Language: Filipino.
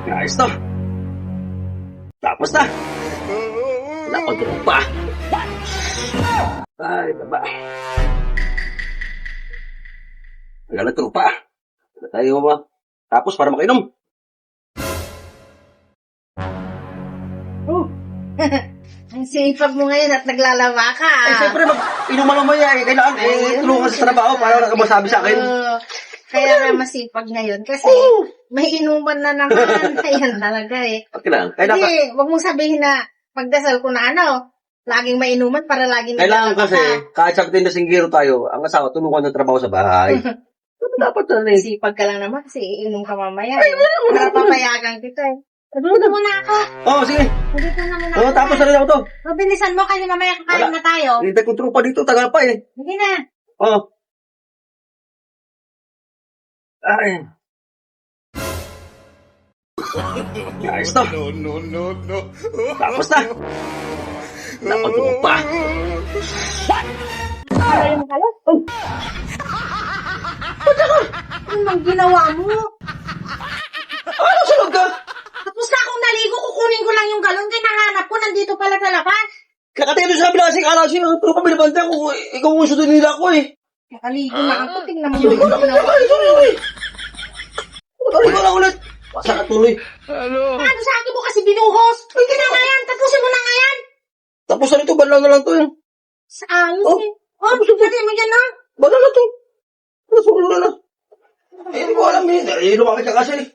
Ayos to. Tapos na. Nakontrol pa. Ay, baba. Wala na trupa. Wala tayo ba? Tapos para makainom. Oh. Ang sipag mo ngayon at naglalaba ka. Ay, siyempre, mag-inuman mamaya eh. Kailangan tulungan sa trabaho para wala ka masabi sa akin. Kaya nga masipag ngayon kasi may inuman na naman. Ayan talaga eh. Okay lang. Kailangan, Hindi, wag mong sabihin na pagdasal ko na laging mainuman para laging kailangan naglalaba kasi, ka. kahit sa tindasinggero tayo, ang asawa, tulungan ng trabaho sa bahay. Ano dapat na eh? Sipag ka lang naman kasi iinom ka mamaya. Para papayagan kita eh. Dito muna ako. Oo, sige. Dito na muna Oo, ako. tapos na rin ako to. Bilisan mo kasi mamaya kakain na tayo. Hinintay kong trupa dito, tagal pa eh. Sige na. Oo. Ay. Ayos to. Tapos na. Nakontrol pa. Ano yung kalat? Ano mang ginawa mo? Ano sunod ka? Tapos na akong naligo, kukunin ko lang yung galon. Kinahanap ko, nandito pala sa labas. Kakatito sa kabila kasi kala siya, ang trupa binabanda ko. Ikaw ang sunod nila ko eh. Nakaligo na ako, tingnan mo yung ginawa. Ikaw lang ulit. Pasa ka tuloy. Ano sa akin mo kasi binuhos? Pwede na nga yan, tapusin mo na nga yan. Tapos na ito, banlaw na lang to eh. Sa ayos Oh, eh. Oh, pwede mo yan Banlaw na to. Nasulo na na. Eh, hindi ko alam eh. Lumaki ka kasi eh.